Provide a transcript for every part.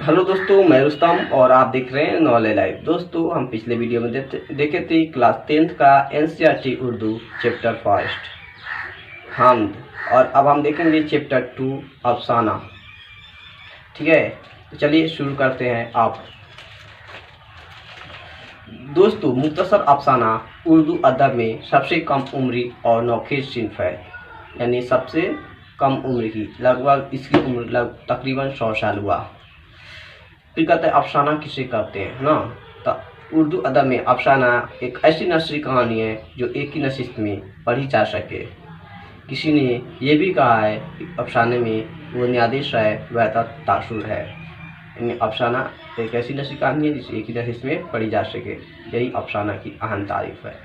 Hello दोस्तों, मैं रुस्तम और आप देख रहे हैं नॉलेज लाइव। दोस्तों, हम पिछले वीडियो में देखे थे क्लास 10th का एनसीईआरटी उर्दू चैप्टर फर्स्ट हमद, और अब हम देखेंगे चैप्टर 2 अफसाना। ठीक है, तो चलिए शुरू करते हैं। आप दोस्तों, मुख्तसर अफसाना उर्दू अदब में सबसे कम उम्री और नौखेज सिन्फ है, यानी सबसे कम उम्र की। लगभग इसकी उम्र तकरीबन 100 साल हुआ। फिर कहते हैं अफसाना किसे कहते हैं ना। तो उर्दू अदब में अफसाना एक ऐसी नस्री कहानी है जो एक ही नशिस्त में पढ़ी जा सके। किसी ने यह भी कहा है कि अफसाने में बुनियादी शय वह तासुर है, यानी अफसाना एक ऐसी नस्री कहानी है जिसे एक ही नशिस्त में पढ़ी जा सके। यही अफसाना की अहम तारीफ है।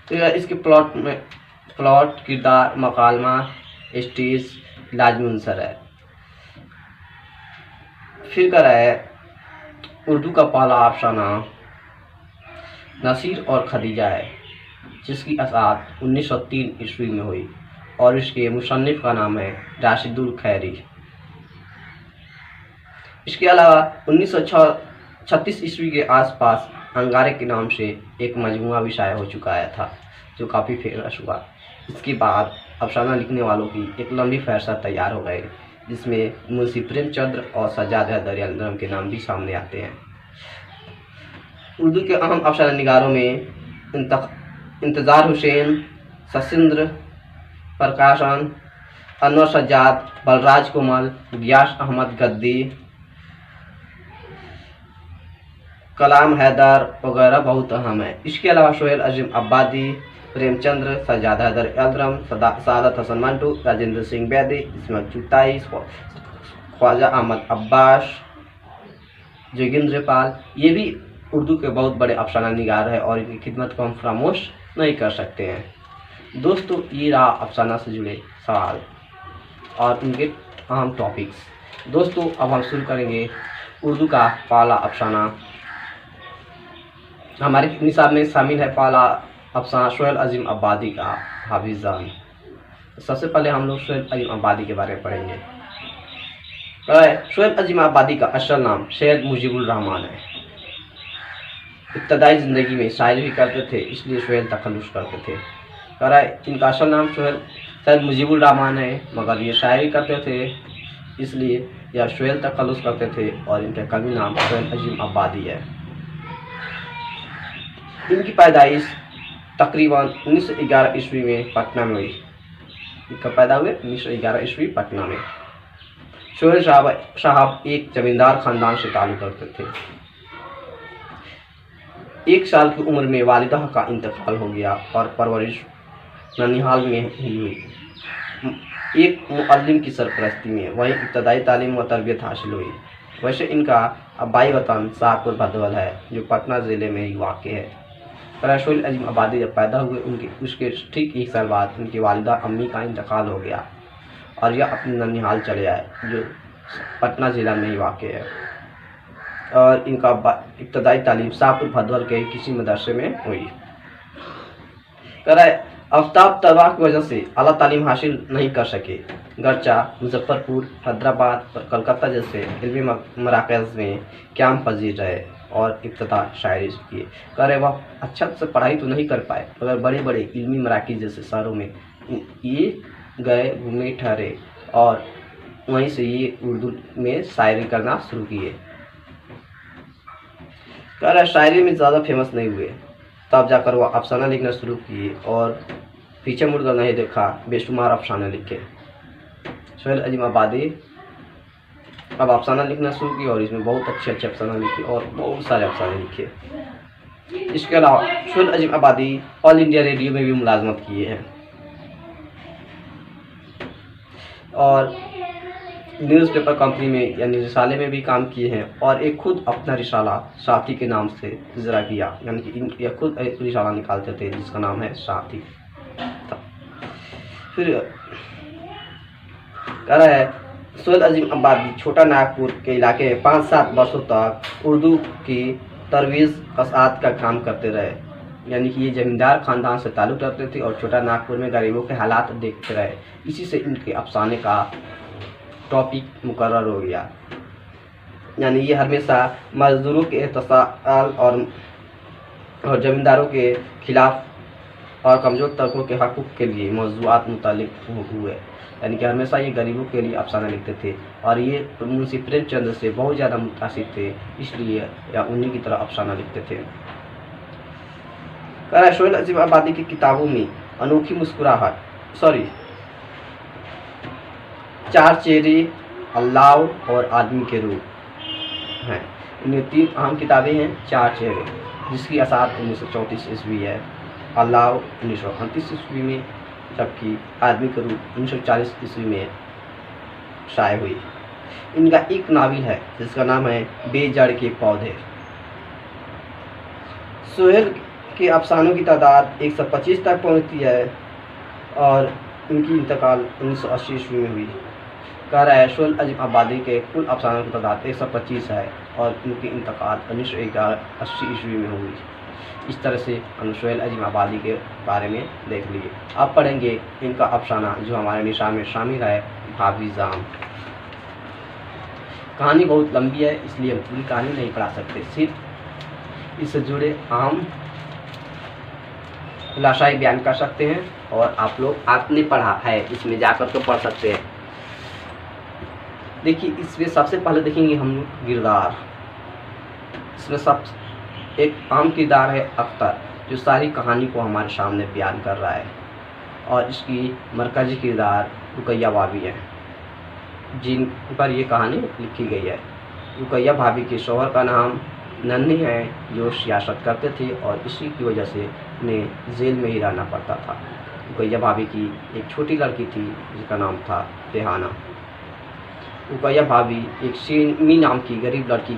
तो इसके प्लॉट, किरदार, मकालमा, स्टेज, लाजमुनसर है। फिर कर है उर्दू का पहला अफसाना नसीर और खदीजा है, जिसकी असात 1903 ईस्वी में हुई और इसके मुसन्निफ का नाम है राशिदुल खैरी। इसके अलावा 1936 ईस्वी के आसपास अंगारे के नाम से एक मजमुआ भी शाया हो चुका था, जो काफ़ी फेमस हुआ। इसके बाद अफसाना लिखने वालों की एक लंबी फहरिस्त तैयार हो गई, जिसमें मुंशी प्रेमचंद और सज्जाद हैदर अलम के नाम भी सामने आते हैं। उर्दू के अहम अफसाना निगारों में इंतज़ार हुसैन, ससिंद्र प्रकाशन, अनवर सज्जाद, बलराज कोमल, गियास अहमद गद्दी, कलाम हैदर वगैरह बहुत अहम है। इसके अलावा सोहेल अजीम अब्बादी, प्रेमचंद्र, सज्जाद हैदर अलम, सादत हसन मंटू, राजेंद्र सिंह बैदी, इस्माइल चुगताई, ख्वाजा अहमद अब्बास, जोगिंद्र पाल, ये भी उर्दू के बहुत बड़े अफसाना निगार है और इनकी खिदमत को हम फरामोश नहीं कर सकते हैं। दोस्तों, ये रहा अफसाना से जुड़े सवाल और उनके अहम टॉपिक्स। दोस्तों, अब हम शुरू करेंगे उर्दू का पहला अफसाना। हमारे निसाब में शामिल है पहला अफसाना सोहेल अजीम अब्बादी का हाफिजान। सबसे पहले हम लोग सोहेल अजीम अब्बादी के बारे में पढ़ेंगे। सोहेल अजीम अब्बादी का असल नाम सैयद मुजीबुर रहमान है। इब्तदाई ज़िंदगी में शायरी भी करते थे, इसलिए सोहेल तखल्लुस करते थे। इनका असल नाम सैयद मुजीबुर रहमान है, मगर ये शायरी करते थे, इसलिए यह सोहेल तखल्लुस करते थे और इनका कभी नाम सोहेल अजीम अब्बादी है। इनकी पैदाइश तकरीबन 1911 ईस्वी में पटना में हुई। इनका पैदा हुए 1911 ईस्वी पटना में। सोहेल साहब एक जमींदार खानदान से ताल्लुक़ रखते थे। 1 साल की उम्र में वालिदा का इंतकाल हो गया और परवरिश ननिहाल में ही हुई, एक मुअल्लिम की सरपरस्ती में। वहीं इब्तदाई तालीम व तरबियत हासिल हुई। वैसे इनका आबाई वतन शाहपुर भदवल है, जो पटना ज़िले में ही वाक़ है। सोहेल अजीम अब्बादी जब पैदा हुए उसके ठीक 1 साल बाद उनकी वालिदा अम्मी का इंतकाल हो गया और यह अपने ननिहाल चले आए, जो पटना ज़िला में ही वाक़ है। और इनका इब्तदाई तालीम शाहपुर भदवल के किसी मदरसे में हुई। आफ्ताब तबाह की वजह से आला तालीम हासिल नहीं कर सके, गर्चा मुजफ्फरपुर, हैदराबाद और कलकत्ता जैसे इल्मी मराकज़ में क़याम पजीर रहे और इब्तदा शायरी किए। वह अच्छा से पढ़ाई तो नहीं कर पाए, मगर बड़े बड़े इल्मी मराकज़ जैसे शहरों में ये गए, घूमे, ठहरे और वहीं से ये उर्दू में शायरी करना शुरू किए। शायरी में ज़्यादा फेमस नहीं हुए, तब जाकर वह अफसाना लिखना शुरू किए और पीछे मुड़कर नहीं देखा, बेशुमार अफसाने लिखे। सोहेल अजीम अब्बादी अब अफसाना लिखना शुरू किया और इसमें बहुत अच्छे अफसाना लिखे और बहुत सारे अफसाने लिखे। इसके अलावा सोहेल अजीम अब्बादी ऑल इंडिया रेडियो में भी मुलाजमत किए हैं और न्यूज़पेपर कंपनी में यानी रिसाले में भी काम किए हैं और एक खुद अपना रिसाला साथी के नाम से इजरा किया, यानी कि यह खुद एक रिसाला निकालते थे जिसका नाम है साथी। फिर कह रहा है सोहेल अजीम अब्बादी छोटा नागपुर के इलाके में 5-7 वर्षों तक उर्दू की तरवीज़ कसात का काम करते रहे, यानी कि ये जमींदार ख़ानदान से ताल्लुक़ रखते थे और छोटा नागपुर में गरीबों के हालात देखते रहे। इसी से इनके अफसाने का टॉपिक मुकर्रर हो गया। यानी ये हमेशा मजदूरों के एहतसाल और ज़मींदारों के खिलाफ और कमज़ोर तबकों के हकूक़ के लिए मौज़ूआत मुतालिक हुए। यानी कि हमेशा ये गरीबों के लिए अफसाना लिखते थे और ये मुंशी प्रेमचंद से बहुत ज़्यादा मुतासिर थे, इसलिए या उन्हीं की तरह अफसाना लिखते थे। कह रहा है सोहेल अजीम आबादी की किताबों में अनोखी मुस्कुराहट, चार चेहरे, अल्लाह और आदमी के रूप हैं। इनमें 3 अहम किताबें हैं। चार चेहरे, जिसकी असात 1934 ईस्वी है, अल्लाह 1938 ईस्वी में, जबकि आदमी के रूप 1940 ईस्वी में शाये हुई। इनका एक नावल है जिसका नाम है बेजड़ के पौधे। सोहेल के अफसानों की तादाद 125 तक पहुंचती है और इनकी इंतकाल 1980 ईस्वी में हुई। कह रहा है सोहेल अजीम आबादी के कुल अफसानों की तादाद 125 है और इनकी इंतकाल 1980 ईस्वी में हुई। इस तरह से हम सोहेल अजीम आबादी के बारे में देख लिए। अब पढ़ेंगे इनका अफसाना जो हमारे निशान में शामिल है, भाभी जाम। कहानी बहुत लंबी है, इसलिए हम पूरी कहानी नहीं पढ़ा सकते, सिर्फ इससे जुड़े आम खुलासाई बयान कर सकते हैं और आप लोग आपने पढ़ा है इसमें जाकर के पढ़ सकते हैं। देखिए, इसमें सबसे पहले देखेंगे हम किरदार। इसमें सब एक आम किरदार है अख्तर, जो सारी कहानी को हमारे सामने बयान कर रहा है, और इसकी मरकजी किरदार रुकैया भाभी है, जिन पर ये कहानी लिखी गई है। रुकैया भाभी के शौहर का नाम नन्ही है, जो सियासत करते थे और इसी की वजह से उन्हें जेल में ही रहना पड़ता था। रुकैया भाभी की एक छोटी लड़की थी जिसका नाम था रेहाना। रुकैया भाभी एक सिमी नाम की गरीब लड़की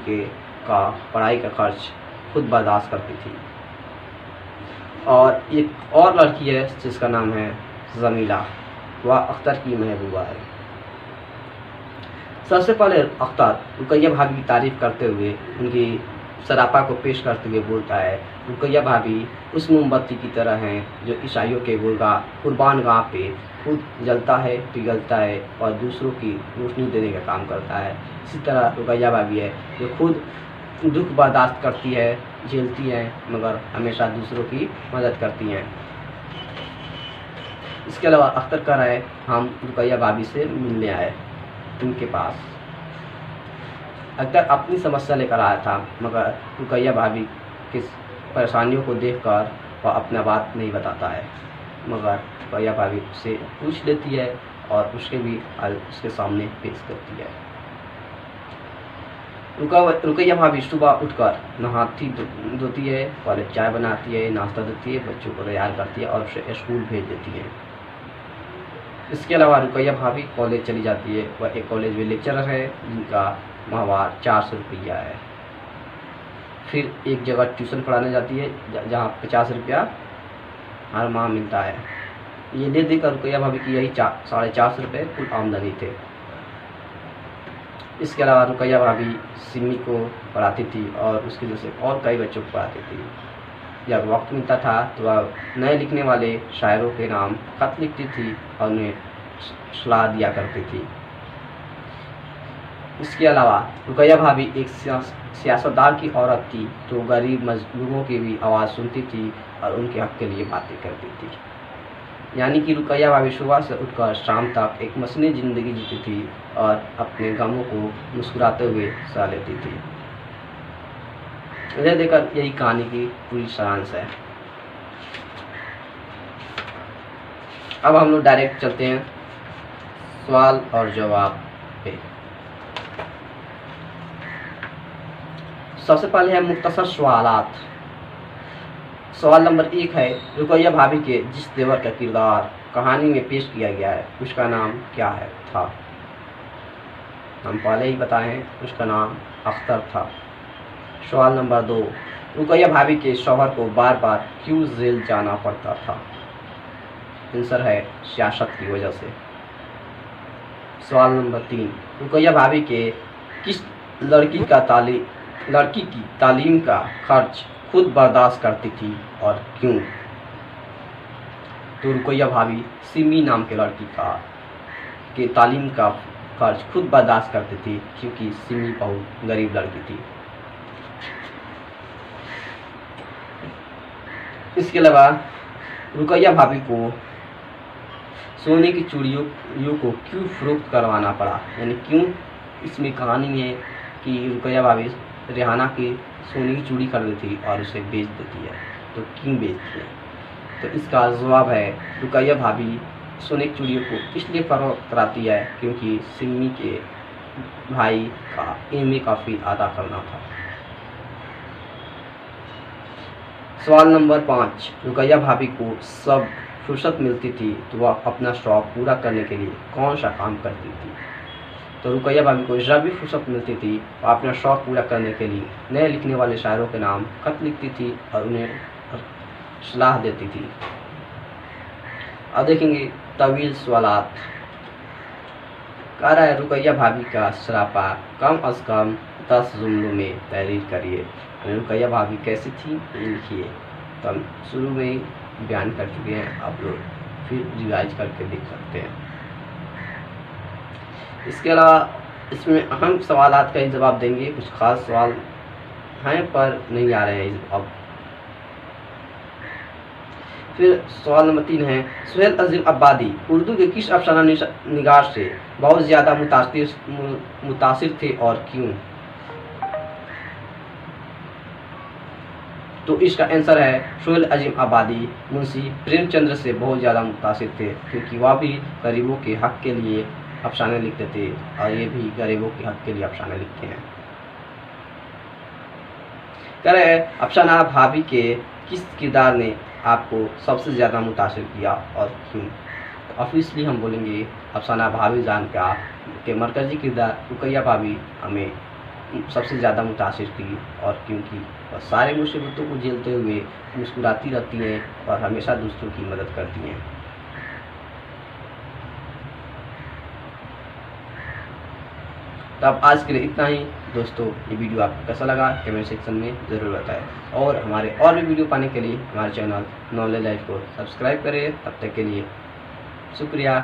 का पढ़ाई का खर्च खुद बर्दाश्त करती थी, और एक और लड़की है जिसका नाम है जमीला, वह अख्तर की महबूबा है। सबसे पहले अख्तर रुकैया भाभी की तारीफ करते हुए उनकी सरापा को पेश करते हुए बोलता है, रुकैया भाभी उस मोमबत्ती की तरह हैं जो ईसाइयों के कुर्बानगाह पे खुद जलता है, पिघलता है और दूसरों की रोशनी देने का काम करता है। इसी तरह रुकैया भाभी है जो खुद दुख बर्दाश्त करती है, झेलती हैं, मगर हमेशा दूसरों की मदद करती हैं। इसके अलावा अख्तर कह रहा है, हम रुकैया भाभी से मिलने आए उनके पास। अख्तर अपनी समस्या लेकर आया था, मगर रुकैया भाभी की परेशानियों को देखकर वह अपना बात नहीं बताता है, मगर रुकैया भाभी उससे पूछ लेती है और उसके भी हल उसके सामने पेश करती है। रुकैया भाभी सुबह उठकर नहाती धोती है, पहले चाय बनाती है, नाश्ता देती है, बच्चों को तैयार करती है और उसे स्कूल भेज देती है। इसके अलावा रुकैया भाभी कॉलेज चली जाती है। वह एक कॉलेज में लेक्चरर है जिनका माहवार 400 रुपया है। फिर एक जगह ट्यूशन पढ़ाने जाती है जहाँ 50 रुपया हर माह मिलता है। ये ले देकर रुकैया भाभी की यही 450 रुपये कुल आमदनी थे। इसके अलावा रुकैया भाभी सिमी को पढ़ाती थी और उसकी वजह से और कई बच्चों को पढ़ाती थी। जब वक्त मिलता था तो वह नए लिखने वाले शायरों के नाम खत लिखती थी और उन्हें सलाह दिया करती थी। इसके अलावा रुकैया भाभी एक सियासतदान की औरत थी जो गरीब मजलूमों की भी आवाज़ सुनती थी और उनके हक के लिए बातें करती थी। यानी कि रुकैया भाभी सुबह से उठकर शाम तक एक मसनी ज़िंदगी जीती थी और अपने गमों को मुस्कुराते हुए सह लेती थी। इधर देखकर यही कहानी की पूरी सारांश है। अब हम लोग डायरेक्ट चलते हैं सवाल और जवाब पे। सबसे पहले है मुख्तसर सवालात। सवाल नंबर 1 है, रुकैया भाभी के जिस देवर का किरदार कहानी में पेश किया गया है उसका नाम क्या था? हम पहले ही बताए हैं, उसका नाम अख्तर था। सवाल नंबर 2, रुकैया भाभी के शौहर को बार बार क्यों जेल जाना पड़ता था? आंसर है सियासत की वजह से। सवाल नंबर 3, रुकैया भाभी के किस लड़की की तालीम का खर्च खुद बर्दाश्त करती थी और क्यों? तो रुकैया भाभी सिमी नाम के लड़की के तालीम का खर्च खुद बर्दाश्त करती थी क्योंकि सिमी बहुत गरीब लड़की थी। इसके अलावा रुकैया भाभी को सोने की चूड़ियों को क्यों फरोख्त करवाना पड़ा, यानी क्यों इसमें कहानी में है कि रुकैया भाभी रेहाना की सोने की चूड़ी खरीदती थी और उसे बेच देती है, तो क्यों बेचती है? तो इसका जवाब है रुकैया भाभी सोने की चूड़ियों को इसलिए फरोख्त कराती है क्योंकि सिमी के भाई का एमए का फी अदा करना था। सवाल नंबर 5, रुकैया भाभी को सब फुर्सत मिलती थी तो वह अपना शौक पूरा करने के लिए कौन सा काम करती थी? तो रुकैया भाभी को जब भी फुर्सत मिलती थी वह अपना शौक पूरा करने के लिए नए लिखने वाले शायरों के नाम खत लिखती थी और उन्हें सलाह देती थी। अब देखेंगे तवील सवालात। कह रहा है रुकैया भाभी का सरापा कम अज़ कम 10 जुमलों में तहरीर करिए। रुकैया भाभी कैसी थी लिखिए। तो हम शुरू में बयान कर चुके हैं, आप लोग फिर रिवाइज करके देख सकते हैं। इसके अलावा इसमें अहम सवालात का ही जवाब देंगे, कुछ खास सवाल हैं पर नहीं आ रहे हैं अब। फिर सवाल नंबर 3 है, सुहेल अजीम अब्बादी उर्दू के किस अफसाना निगार से बहुत ज़्यादा मुतासिर थे और क्यों? तो इसका आंसर है सुहेल अजीम अब्बादी मुंशी प्रेमचंद्र से बहुत ज़्यादा मुतासिर थे क्योंकि वह भी गरीबों के हक़ के लिए अफसाने लिखते थे और ये भी गरीबों के हक़ के लिए अफसाने लिखते हैं। कह रहे हैं अफसाना भाभी के किस किरदार ने आपको सबसे ज़्यादा मुतासिर किया और क्यों? तो ऑब्वियसली हम बोलेंगे अफसाना भाभी जान का के मरकज़ी किरदार रुकैया भाभी हमें सबसे ज़्यादा मुतासिर की और क्योंकि वह सारे मुसीबतों को झेलते हुए मुस्कुराती रहती हैं और हमेशा दूसरों की मदद करती हैं। तो अब आज के लिए इतना ही दोस्तों। ये वीडियो आपको कैसा लगा कमेंट सेक्शन में ज़रूर बताएं और हमारे और भी वीडियो पाने के लिए हमारे चैनल नॉलेज लाइफ को सब्सक्राइब करें। तब तक के लिए शुक्रिया।